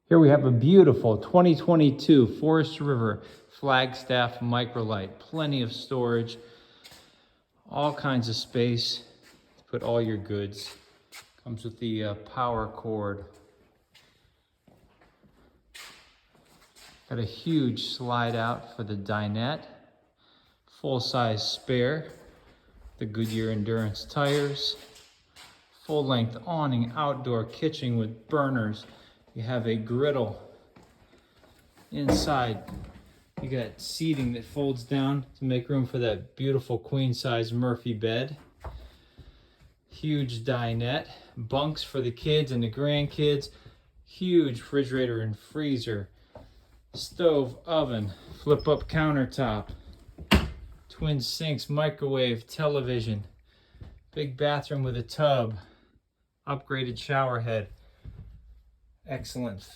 Here we have a beautiful 2022 Forest River Flagstaff Microlite. Plenty of storage, all kinds of space to put all your goods. Comes with the power cord. Got a huge slide out for the dinette. Full-size spare. The Goodyear Endurance tires. Full-length awning outdoor kitchen with burners. You have a griddle. Inside, you got seating that folds down to make room for that beautiful queen-size Murphy bed. Huge dinette, bunks for the kids and the grandkids. Huge refrigerator and freezer. Stove, oven, flip-up countertop. Twin sinks, microwave, television. Big bathroom with a tub. Upgraded shower head. Excellent fit.